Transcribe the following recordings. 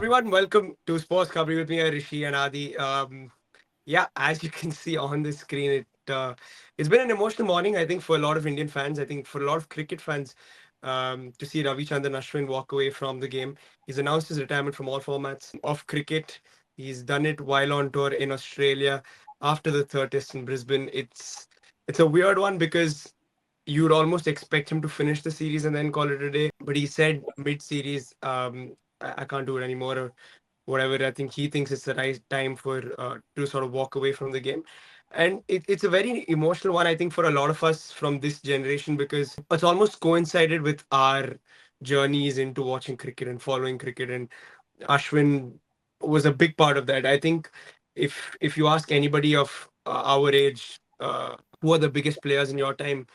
everyone, welcome to SportsKhabri with me, Rishi and Adi. Yeah, as you can see on the screen, it's been an emotional morning. I think for a lot of Indian fans, I think for a lot of cricket fans, to see Ravichandran Ashwin walk away from the game. He's announced his retirement from all formats of cricket. He's done it while on tour in Australia after the third test in Brisbane. It's a weird one because you'd almost expect him to finish the series and then call it a day. But he said mid-series, I can't do it anymore or whatever. I think he thinks it's the right time for to sort of walk away from the game. And it's a very emotional one, I think, for a lot of us from this generation because it's almost coincided with our journeys into watching cricket and following cricket. And Ashwin was a big part of that. I think if you ask anybody of our age, who are the biggest players in your time,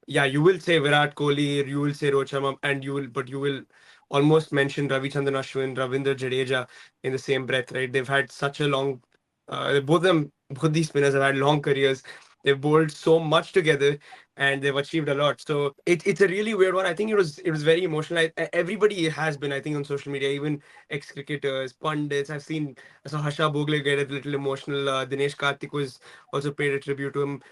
yeah, you will say Virat Kohli, you will say Rohit Sharma, and you will almost mention Ravichandran Ashwin, Ravindra Jadeja in the same breath, right? They've had such a long, both these spinners have had long careers. They've bowled so much together, and they've achieved a lot. So it's a really weird one. I think it was very emotional. Everybody has been, I think, on social media, even ex cricketers, pundits. I saw Harsha Bhogle get a little emotional. Dinesh Karthik was also paid a tribute to him.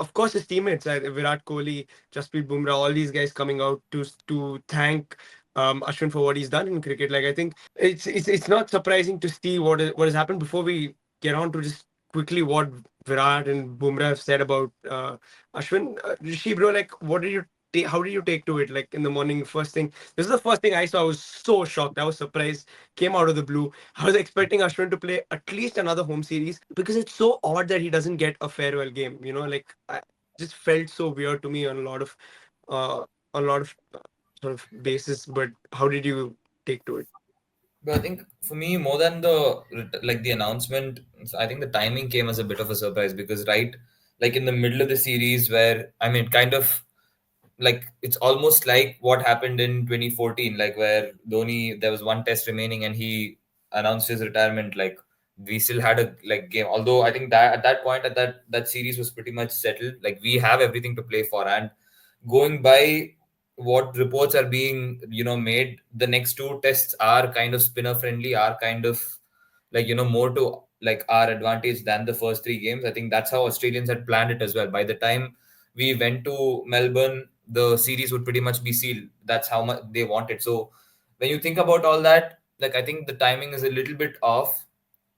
Of course, his teammates, Virat Kohli, Jasprit Bumrah, all these guys coming out to thank Ashwin for what he's done in cricket. Like I think it's not surprising to see what has happened. Before we get on to just quickly what Virat and Bumrah have said about Ashwin, Rishi bro, like what did you how did you take to it? Like in the morning, first thing. This is the first thing I saw. I was so shocked. I was surprised. Came out of the blue. I was expecting Ashwin to play at least another home series because it's so odd that he doesn't get a farewell game. Like I just felt so weird to me on uh, a lot of sort of basis. But how did you take to it? But I think for me, more than the announcement, I think the timing came as a bit of a surprise because like in the middle of the series, where I mean, kind of like it's almost like what happened in 2014, like where Dhoni there was one test remaining and he announced his retirement. Like we still had a like game, although I think that at that point that series was pretty much settled. Like we have everything to play for, and going by what reports are being made, the next two tests are kind of spinner friendly, are kind of like more to like our advantage than the first three games. I think that's how Australians had planned it as well. By the time we went to Melbourne, the series would pretty much be sealed. That's how much they wanted. So when you think about all that, like I think the timing is a little bit off,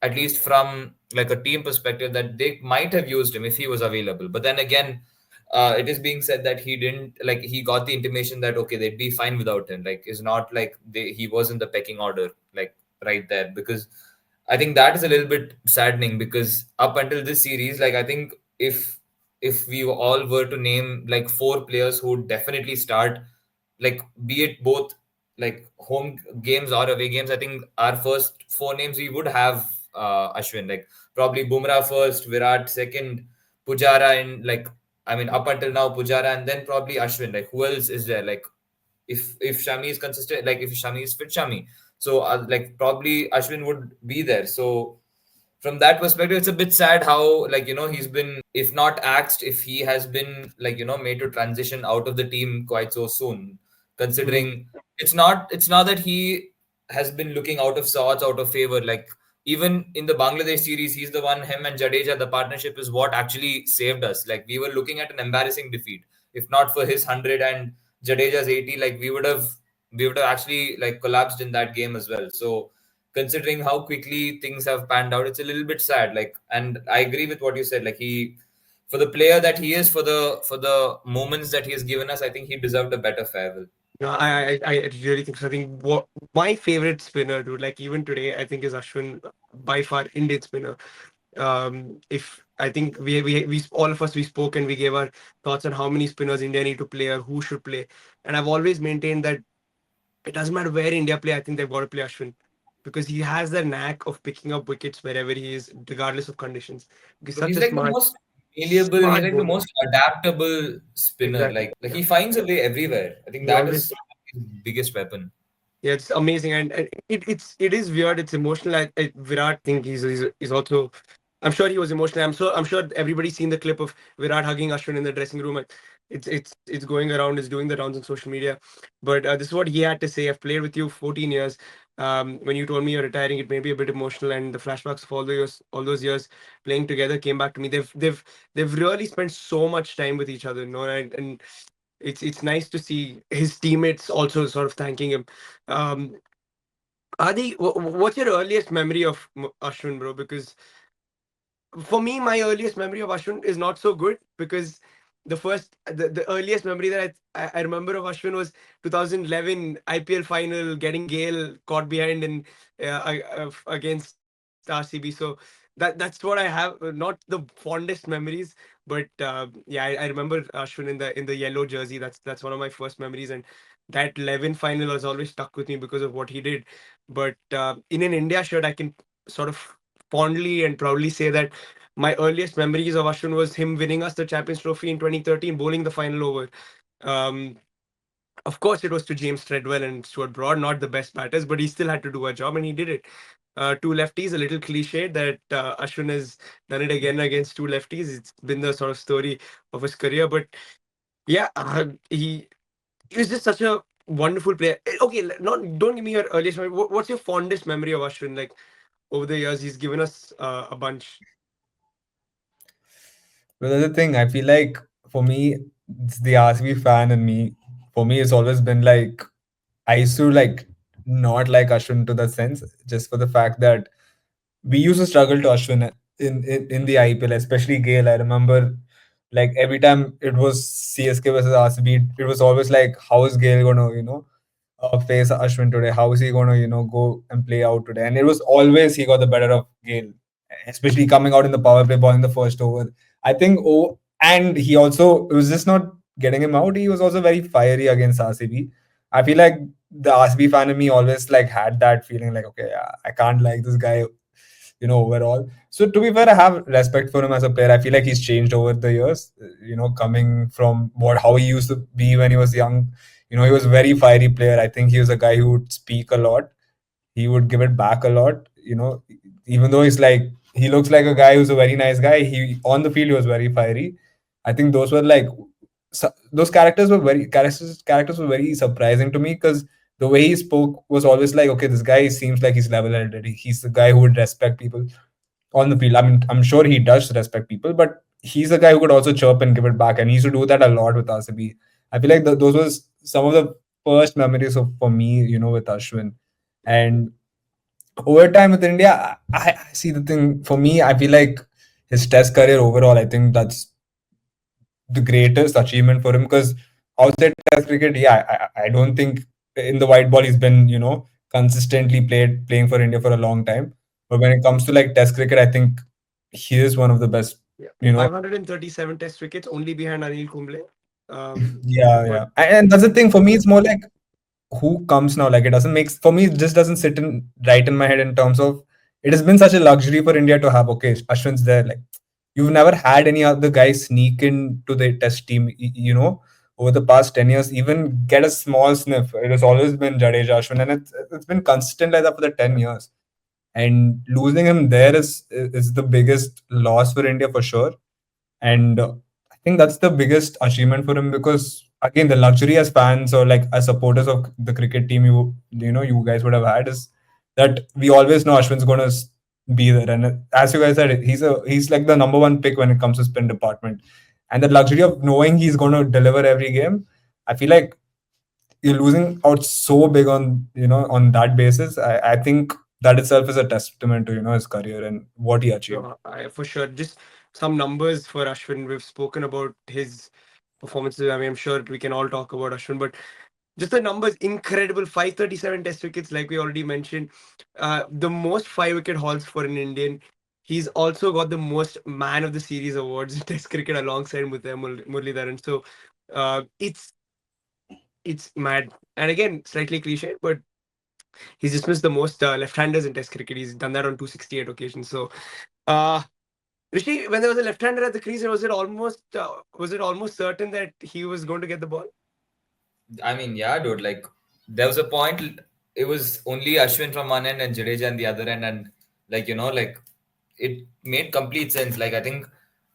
at least from like a team perspective, that they might have used him if he was available. But then again, it is being said that he didn't, like he got the intimation that okay, they'd be fine without him. Like it's not like he was in the pecking order, like right there, because I think that is a little bit saddening because up until this series, like I think if we all were to name like four players who would definitely start, like be it both like home games or away games, I think our first four names we would have Ashwin, like probably Bumrah first, Virat second, Pujara, and like I mean up until now Pujara, and then probably Ashwin. Like who else is there? Like if Shami is consistent, like if Shami is fit, Shami. So like probably Ashwin would be there. So from that perspective, it's a bit sad how like he's been, if not axed, if he has been like made to transition out of the team quite so soon, Mhm. considering it's not that he has been looking out of sorts, out of favor. Like even in the Bangladesh series, he's the one, him and Jadeja, the partnership is what actually saved us. Like we were looking at an embarrassing defeat. If not for his 100 and Jadeja's 80, like we would have actually like collapsed in that game as well. So considering how quickly things have panned out, it's a little bit sad. Like, and I agree with what you said. Like for the player that he is, for the moments that he has given us, I think he deserved a better farewell. No, I really think so. I think what my favorite spinner, dude, like even today, I think is Ashwin, by far Indian spinner. If I think we all of us we spoke and we gave our thoughts on how many spinners India need to play or who should play, and I've always maintained that it doesn't matter where India play. I think they've got to play Ashwin because he has the knack of picking up wickets wherever he is, regardless of conditions. He's But such he's a like the smart, most malleable. He's smart like the bowler. most adaptable spinner. Exactly. Like he finds a way everywhere. I think He that always is his biggest weapon. Yeah, it's amazing, and it is weird. It's emotional. Virat think he's also. I'm sure he was emotional. I'm sure everybody's seen the clip of Virat hugging Ashwin in the dressing room. And it's going around. It's doing the rounds on social media. But this is what he had to say. I've played with you 14 years. When you told me you're retiring, it made me a bit emotional, and the flashbacks of all those years playing together came back to me. They've really spent so much time with each other, you know, and it's nice to see his teammates also sort of thanking him. Um, Adi, what's your earliest memory of Ashwin, bro? Because for me, my earliest memory of Ashwin is not so good because the earliest memory that I remember of Ashwin was 2011 IPL final, getting Gale caught behind in against RCB. So that's what I have. Not the fondest memories, but yeah, I remember Ashwin in the yellow jersey. That's one of my first memories, and that 11 final has always stuck with me because of what he did. But in an India shirt, I can sort of fondly and proudly say that my earliest memories of Ashwin was him winning us the Champions Trophy in 2013, bowling the final over. Um, of course, it was to James Treadwell and Stuart Broad, not the best batters, but he still had to do a job and he did it. Two lefties, a little cliche that Ashwin has done it again against two lefties. It's been the sort of story of his career. But yeah, he was just such a wonderful player. Okay, not don't give me your earliest memory. What's your fondest memory of Ashwin? Like over the years, he's given us a bunch. But that's the thing, I feel like for me, it's the RCB fan in me. For me, it's always been like I used to like not like Ashwin to that sense, just for the fact that we used to struggle to Ashwin in the IPL, especially Gale. I remember like every time it was CSK versus RCB, it was always like, how is Gale gonna, face Ashwin today? How is he gonna, go and play out today? And it was always he got the better of Gale, especially coming out in the power play ball in the first over. I think, and he also, it was just not getting him out. He was also very fiery against RCB. I feel like the RCB fan in me always like had that feeling like, okay, I can't like this guy, overall. So to be fair, I have respect for him as a player. I feel like he's changed over the years, coming from how he used to be when he was young. He was a very fiery player. I think he was a guy who would speak a lot. He would give it back a lot, even though he looks like a guy who's a very nice guy. He on the field he was very fiery. I think those were like those characters were very surprising to me because the way he spoke was always like, okay, this guy seems like he's level-headed. He's the guy who would respect people on the field. I mean, I'm sure he does respect people, but he's a guy who could also chirp and give it back, and he used to do that a lot with RCB. I feel like those was some of the first memories for me, with Ashwin. And over time with India, I see the thing for me. I feel like his Test career overall, I think that's the greatest achievement for him because outside Test cricket, yeah, I don't think in the white ball he's been consistently playing for India for a long time. But when it comes to like Test cricket, I think he is one of the best. Yeah, You know, 537 Test wickets, only behind Anil Kumble. yeah, But yeah. And that's the thing for me. It's more like who comes now. Like it doesn't make for me. It just doesn't sit in right in my head in terms of it has been such a luxury for India to have. Okay, Ashwin's there. Like you've never had any other guy sneak into the Test team. Over the past 10 years, even get a small sniff. It has always been Jadeja, Ashwin, and it's been consistent like that for the 10 years. And losing him there is the biggest loss for India for sure. And I think that's the biggest achievement for him because again, the luxury as fans or like as supporters of the cricket team, you guys would have had is that we always know Ashwin's going to be there. And as you guys said, he's like the number one pick when it comes to spin department. And the luxury of knowing he's going to deliver every game, I feel like you're losing out so big on on that basis. I think that itself is a testament to his career and what he achieved. no, for sure, just some numbers for Ashwin. We've spoken about his performances. I mean, I'm sure we can all talk about Ashwin, but just the numbers, incredible. 537 Test wickets, like we already mentioned. The most 5 wicket hauls for an Indian. He's also got the most Man of the Series awards in Test cricket alongside Muralidharan. So it's mad. And again, slightly cliche, but he's dismissed the most left-handers in Test cricket. He's done that on 268 occasions. So, uh, Rishi, when there was a left-hander at the crease, was it almost certain that he was going to get the ball? I mean, yeah, dude. Like, there was a point. It was only Ashwin from one end and Jadeja on the other end, and like it made complete sense. Like I think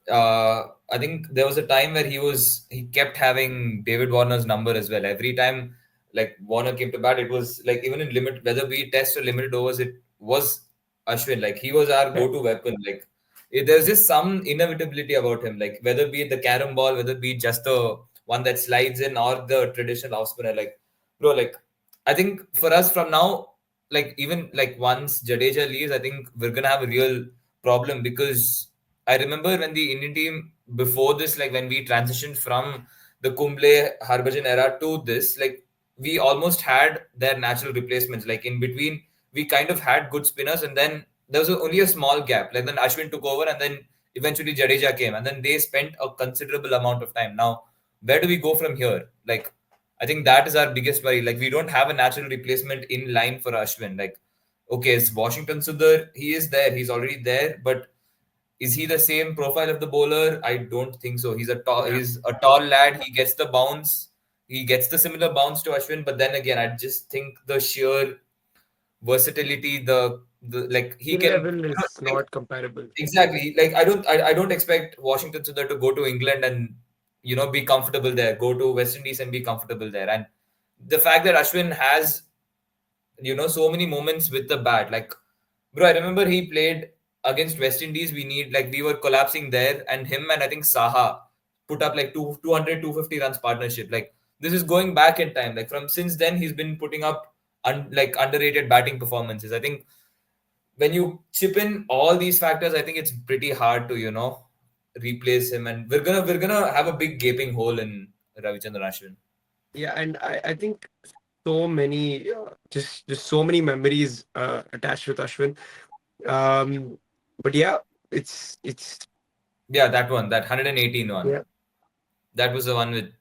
there was a time where he kept having David Warner's number as well. Every time like Warner came to bat, it was like even in limit, whether be test or limited overs, it was Ashwin. Like he was our Yeah, go-to weapon. Like there's just some inevitability about him. Like whether be it the carom ball, whether be it just the one that slides in or the traditional off spinner. Like bro, like I think for us from now, like even like once Jadeja leaves, I think we're gonna have a real problem because I remember when the Indian team before this, like when we transitioned from the Kumble Harbhajan era to this, like we almost had their natural replacements. Like in between, we kind of had good spinners, and then there was only a small gap. Like then Ashwin took over, and then eventually Jadeja came, and then they spent a considerable amount of time. Now, where do we go from here? Like I think that is our biggest worry. Like we don't have a natural replacement in line for Ashwin. Like okay, it's Washington Sundar. He is there. He's already there. But is he the same profile of the bowler? I don't think so. yeah. He's a tall lad. He gets the bounce. He gets the similar bounce to Ashwin. But then again, I just think the sheer versatility, the like he Skill can level is like not comparable. exactly like I don't expect Washington Sundar to go to England and be comfortable there. Go to West Indies and be comfortable there. And the fact that Ashwin has so many moments with the bat. Like, bro, I remember he played against West Indies. We were collapsing there, and him and I think Saha put up like 250 runs partnership. Like, this is going back in time. Like, from since then, he's been putting up like underrated batting performances. I think when you chip in all these factors, I think it's pretty hard to replace him, and we're gonna have a big gaping hole in Ravichandran Ashwin. Yeah, and I think so many just so many memories attached with Ashwin. But yeah, it's Yeah, that one, that 118 one. yeah, That was the one with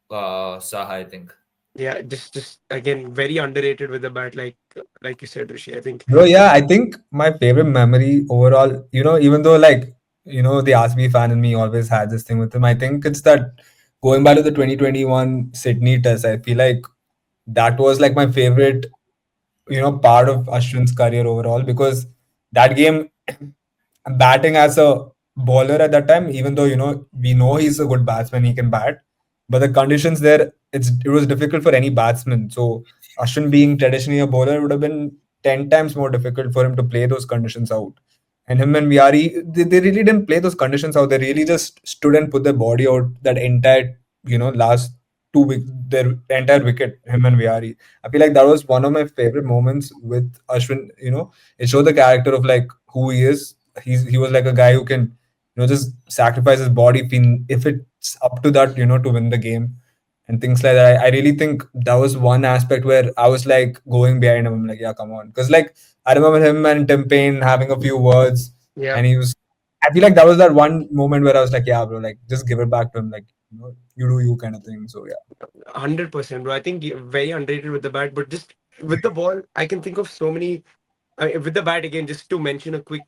Saha, I think. yeah, just again very underrated with the bat, like you said, Rishi. I think Bro, yeah, I think my favorite memory overall, even though like, the RCB fan in me always had this thing with him, I think it's that going back to the 2021 Sydney test, I feel like that was like my favorite, part of Ashwin's career overall because that game, batting as a bowler at that time, even though, we know he's a good batsman, he can bat, but the conditions there, it was difficult for any batsman. So Ashwin being traditionally a bowler would have been 10 times more difficult for him to play those conditions out. And him and Viari, they really didn't play those conditions out. They really just stood and put their body out that entire, last their entire wicket, him and Viari. I feel like that was one of my favorite moments with Ashwin. It showed the character of like who he is. He was like a guy who can, just sacrifice his body if it's up to that, to win the game and things like that. I really think that was one aspect where I was like going behind him. I'm like, yeah, come on, because like I remember him and Tim Payne having a few words, yeah, and he was. I feel like that was that one moment where I was like, yeah, bro, like just give it back to him, like you do you kind of thing. So yeah. 100%, bro. I think very underrated with the bat, but just with the ball, I can think of so many. With the bat again, just to mention a quick,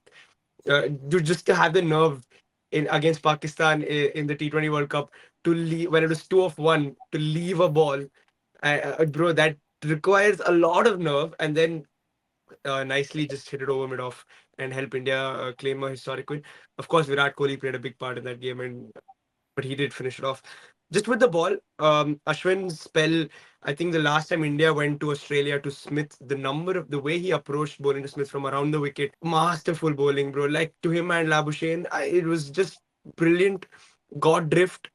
just to have the nerve in against Pakistan in the T20 World Cup to leave when it was 2 of 1 to leave a ball, bro. That requires a lot of nerve, and then nicely just hit it over mid off and help India claim a historic win. Of course, Virat Kohli played a big part in that game, and but he did finish it off. Just with the ball, Ashwin's spell. I think the last time India went to Australia to Smith, the way he approached bowling to Smith from around the wicket, masterful bowling, bro. Like to him and Labuschagne, it was just brilliant. Got drift,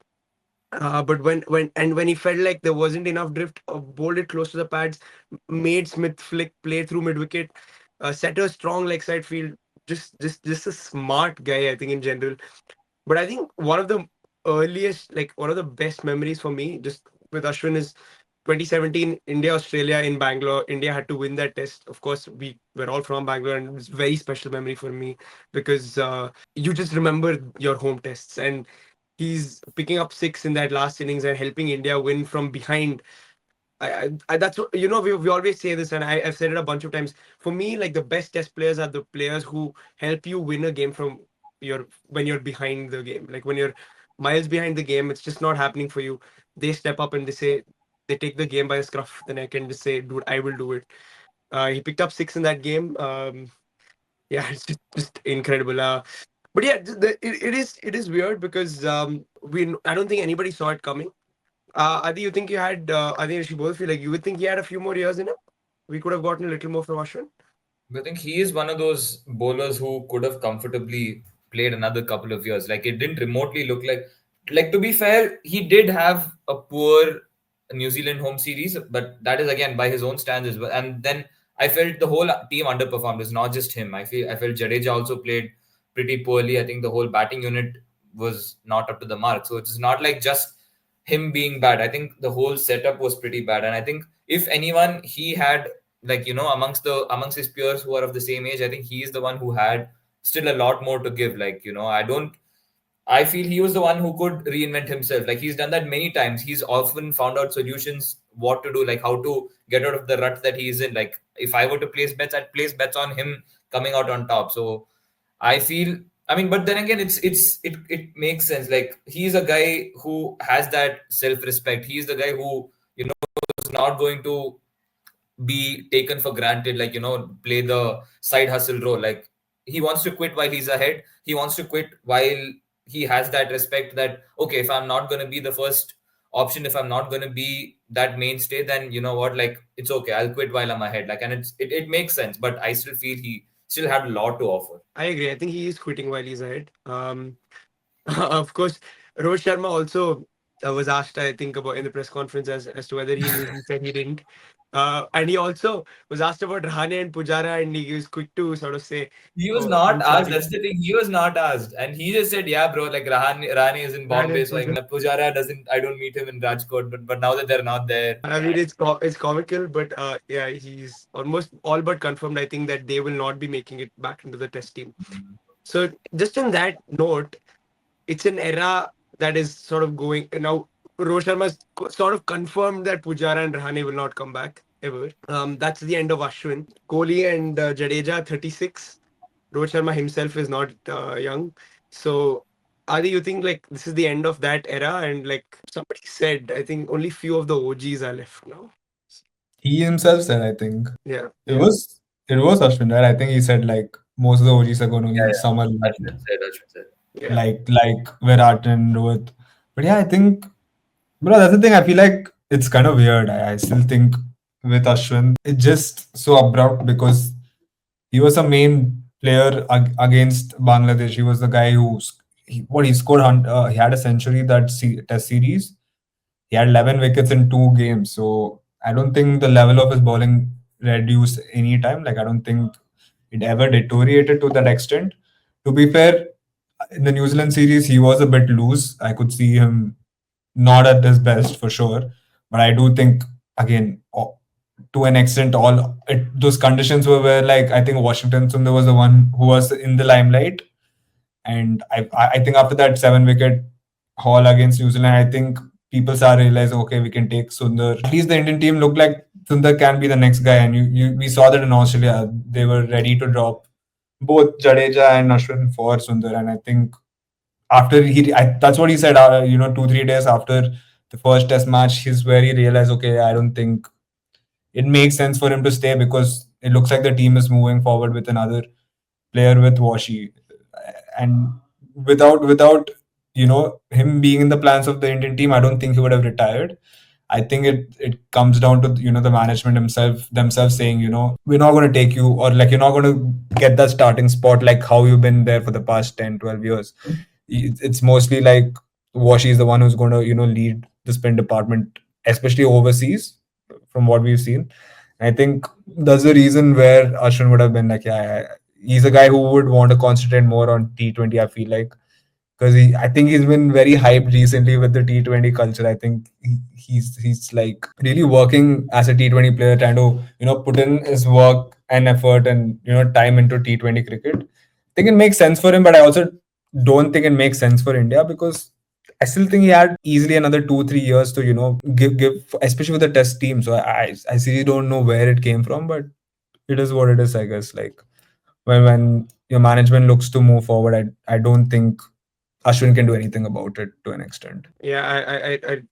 but when he felt like there wasn't enough drift, bowled it close to the pads, made Smith flick, play through mid wicket, set a strong leg side field. Just a smart guy, I think in general. But I think one of the best memories for me, just with Ashwin, is 2017 India Australia in Bangalore. India had to win that test. Of course, we were all from Bangalore, and it was a very special memory for me because you just remember your home tests, and he's picking up six in that last innings and helping India win from behind. That's what we always say this, and I've said it a bunch of times. For me, like the best test players are the players who help you win a game from your when you're behind the game. Like when you're miles behind the game, it's just not happening for you. They step up and they take the game by the scruff of the neck and just say, "Dude, I will do it." He picked up six in that game. Yeah, it's just incredible. But yeah, it is weird because I don't think anybody saw it coming. Adi, you think you had? I think she both feel like you would think he had a few more years in him. We could have gotten a little more from Ashwin. I think he is one of those bowlers who could have comfortably played another couple of years. Like it didn't remotely look like to be fair, he did have a poor New Zealand home series, but that is again by his own standards. And then I felt the whole team underperformed. It's not just him. I felt Jadeja also played pretty poorly. I think the whole batting unit was not up to the mark. So it's not like just him being bad. I think the whole setup was pretty bad. And I think if anyone, he had like amongst his peers who are of the same age, I think he is the one who had still a lot more to give. I feel he was the one who could reinvent himself. Like he's done that many times. He's often found out solutions, what to do, like how to get out of the rut that he is in. Like if I were to place bets, I'd place bets on him coming out on top. So I feel, I mean, but then again, it makes sense. Like he's a guy who has that self-respect. He's the guy who is not going to be taken for granted, like play the side hustle role. Like he wants to quit while he's ahead. He wants to quit while he has that respect that, okay, if I'm not going to be the first option, if I'm not going to be that mainstay, then you know what, like it's okay, I'll quit while I'm ahead. Like, and it makes sense, but I still feel he still had a lot to offer. I agree. I think he is quitting while he's ahead. Of course, Rohit Sharma also was asked, I think, about in the press conference as to whether he knew. He said he didn't. And he also was asked about Rahane and Pujara, and he was quick to sort of say, He was "Oh, not I'm asked. sorry." That's the thing. He was not asked, and he just said, "Yeah, bro. Like Rahane is in Rahane Bombay, and so I Pujara. Pujara doesn't. I don't meet him in Rajkot, but now that they're not there, I mean, it's comical, but yeah, he's almost all but confirmed. I think that they will not be making it back into the test team. So, just on that note, it's an era that is sort of going now. Rohit Sharma's sort of confirmed that Pujara and Rahane will not come back ever. That's the end of Ashwin. Kohli and Jadeja, 36. Rohit Sharma himself is not young. So, Adi, you think like this is the end of that era? And like somebody said, I think only few of the OGs are left now. He himself said, I think Yeah, it yeah. was Ashwin, right? I think he said like most of the OGs are going to yeah, leave. Some are yeah. left, Ashwin said. Yeah. like Virat and Rohit. But yeah, I think, bro, that's the thing. I feel like it's kind of weird. I still think with Ashwin, it's just so abrupt because he was a main player against Bangladesh. He was the guy he scored. He had a century that test series. He had 11 wickets in 2 games. So I don't think the level of his bowling reduced any time. Like I don't think it ever deteriorated to that extent. To be fair, in the New Zealand series, he was a bit loose. I could see him not at his best for sure. But I do think again, to an extent, those conditions were where like I think Washington Sundar was the one who was in the limelight, and I think after that 7 wicket haul against New Zealand, I think people start realizing, okay, we can take Sundar. At least the Indian team looked like Sundar can be the next guy, and we saw that in Australia, they were ready to drop both Jadeja and Ashwin for Sundar, and I think that's what he said. 2-3 days after the first Test match, he's where he realized, okay, I don't think it makes sense for him to stay because it looks like the team is moving forward with another player with Washi, and without him being in the plans of the Indian team, I don't think he would have retired. I think it comes down to the management themselves saying, we're not going to take you, or like you're not going to get that starting spot like how you've been there for the past 10-12 years. It's mostly like Washi is the one who's going to lead the spin department, especially overseas, from what we've seen. I think that's the reason where Ashwin would have been like, yeah, he's a guy who would want to concentrate more on T20. I feel like because I think he's been very hyped recently with the T20 culture. I think he's like really working as a T20 player, trying to put in his work and effort and time into T20 cricket. I think it makes sense for him, but I also don't think it makes sense for India because I still think he had easily another 2-3 years to give, especially with the Test team. So I really don't know where it came from, but it is what it is, I guess. Like when your management looks to move forward, I don't think Ashwin can do anything about it to an extent. Yeah,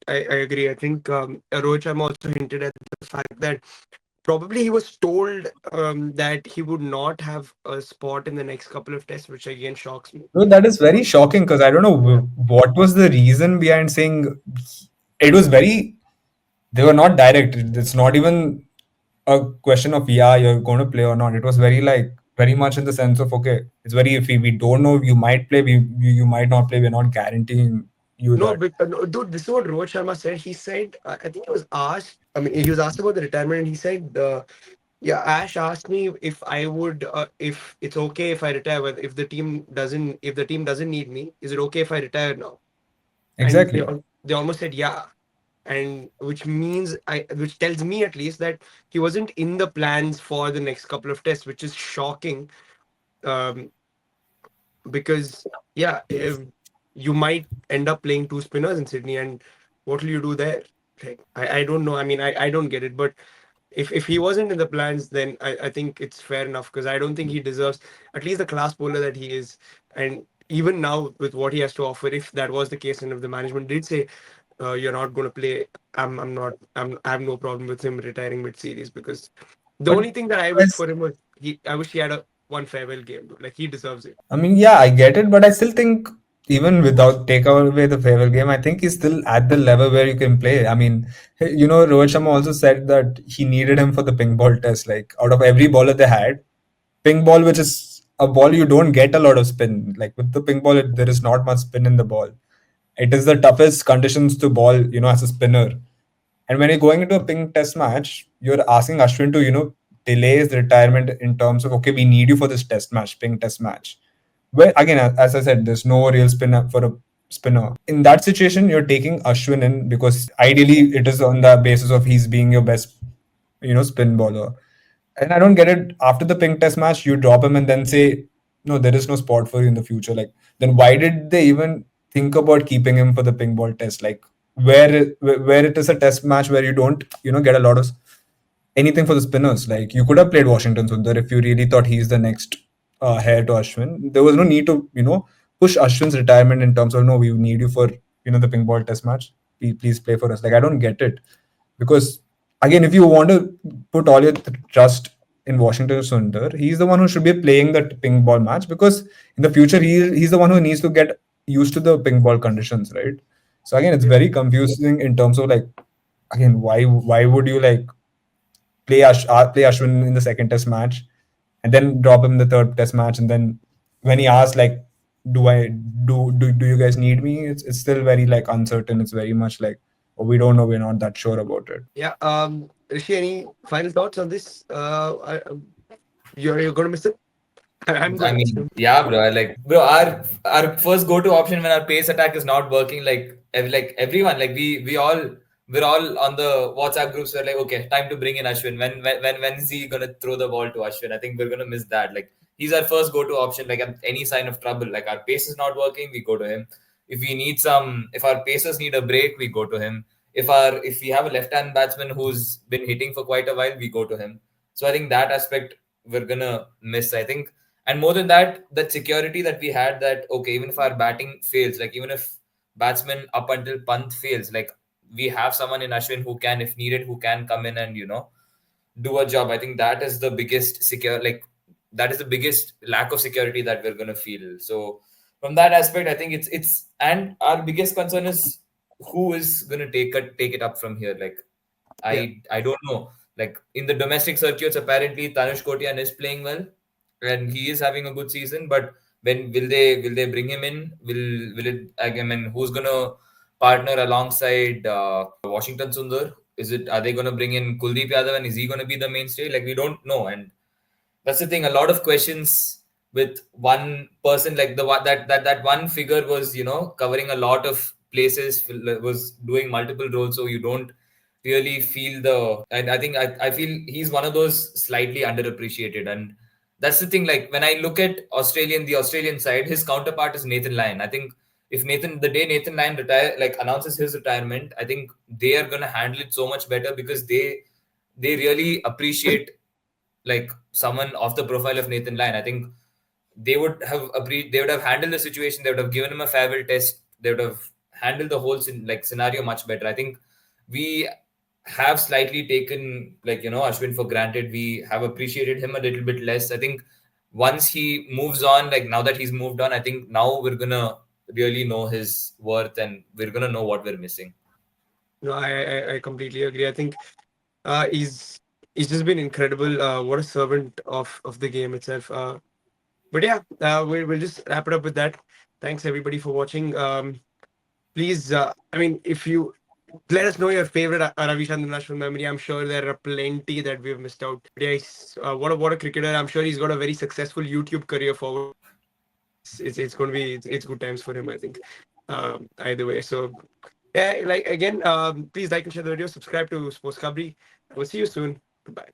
I agree. I think Rohit Sharma also hinted at the fact that Probably he was told that he would not have a spot in the next couple of tests, which again shocks me. No, that is very shocking because I don't know what was the reason behind saying it was very. They were not direct. It's not even a question of yeah, you're going to play or not. It was very like very much in the sense of okay, it's very iffy. We don't know. You might play. You might not play. We're not guaranteeing you No, that. but no, dude, this is what Rohit Sharma said. He said, I think he was asked. I mean, he was asked about the retirement, and he said, "Yeah, Ash asked me if I would, if it's okay if I retire, but if the team doesn't need me, is it okay if I retire now?" And Exactly. they almost said, "Yeah," and which tells me at least that he wasn't in the plans for the next couple of tests, which is shocking. Um, because yeah, if you might end up playing two spinners in Sydney, and what will you do there? Like, I don't know. I mean, I don't get it. But if he wasn't in the plans, then I think it's fair enough because I don't think he deserves at least the class bowler that he is. And even now with what he has to offer, if that was the case, and if the management did say you're not going to play, I'm not. I have no problem with him retiring mid series because the But only thing that I wish for him was I wish he had a one farewell game. Like he deserves it. I mean, yeah, I get it, but I still think even without take away the farewell game, I think he's still at the level where you can play. I mean, Rohit Sharma also said that he needed him for the pink ball test. Like out of every bowler they had, pink ball, which is a ball you don't get a lot of spin. Like with the pink ball, there is not much spin in the ball. It is the toughest conditions to ball, as a spinner. And when you're going into a pink test match, you're asking Ashwin to, delay his retirement in terms of, okay, we need you for this test match, pink test match. Where, again, as I said, there's no real spinner for a spinner. In that situation, you're taking Ashwin in because ideally it is on the basis of he's being your best, spin bowler. And I don't get it. After the pink test match, you drop him and then say, no, there is no spot for you in the future. Like, then why did they even think about keeping him for the pink ball test? Like, where it is a test match where you don't, get a lot of anything for the spinners. Like, you could have played Washington Sundar if you really thought he's the next heir to Ashwin. There was no need to, push Ashwin's retirement in terms of no, we need you for, the pink ball test match. Please play for us. Like, I don't get it because again, if you want to put all your trust in Washington Sundar, he's the one who should be playing that ping ball match because in the future he's the one who needs to get used to the ping ball conditions, right? So again, it's Yeah. very confusing in terms of like again why would you like play Ashwin in the second test match and then drop him in the third test match and then when he asks like do I do you guys need me? It's still very like uncertain. It's very much like oh, we don't know. We're not that sure about it. Yeah. Rishi, any final thoughts on this? You're gonna miss him. I'm I gonna miss mean, him. yeah, bro. Like, bro, our first go-to option when our pace attack is not working, like everyone, like we're all on the WhatsApp groups. We're like, okay, time to bring in Ashwin. When is he gonna throw the ball to Ashwin? I think we're gonna miss that. Like, he's our first go-to option. Like, at any sign of trouble, like our pace is not working, we go to him. If our pacers need a break, we go to him. If we have a left-hand batsman who's been hitting for quite a while, we go to him. So I think that aspect we're gonna miss. I think and more than that, that security that we had that, okay, even if our batting fails, like even if batsman up until Pant fails, like we have someone in Ashwin who can, if needed, who can come in and, do a job. I think that is the biggest that is the biggest lack of security that we're going to feel. So from that aspect, I think and our biggest concern is who is going to take it up from here. Like, Yeah. I don't know. Like in the domestic circuits, apparently Tanush Kotian is playing well, and he is having a good season. But when will they bring him in? Will it? I mean, who's gonna partner alongside Washington Sundar? Are they gonna bring in Kuldeep Yadav, and is he gonna be the mainstay? Like we don't know, and that's the thing. A lot of questions with one person, like the one that one figure was, covering a lot of places, was doing multiple roles, so you don't really feel and I think I feel he's one of those slightly underappreciated. And that's the thing. Like when I look at the Australian side, his counterpart is Nathan Lyon. I think if the day Nathan Lyon announces his retirement, I think they are gonna handle it so much better because they really appreciate like someone of the profile of Nathan Lyon. I think they would have handled the situation. They would have given him a farewell test. They would have handled the whole scenario much better. I think we have slightly taken, like, Ashwin for granted. We have appreciated him a little bit less. I think once he moves on, like now that he's moved on, I think now we're gonna really know his worth and we're gonna know what we're missing. No, I completely agree. I think he's just been incredible. What a servant of the game itself. But yeah, we'll just wrap it up with that. Thanks everybody for watching. Please, I mean, if you let us know your favorite Ravichandran Ashwin memory. I'm sure there are plenty that we've missed out. But yeah, what a cricketer. I'm sure he's got a very successful YouTube career forward. It's going to be it's good times for him. I think. Either way, so yeah, like again, please like and share the video. Subscribe to SportsKhabri. We'll see you soon. Goodbye.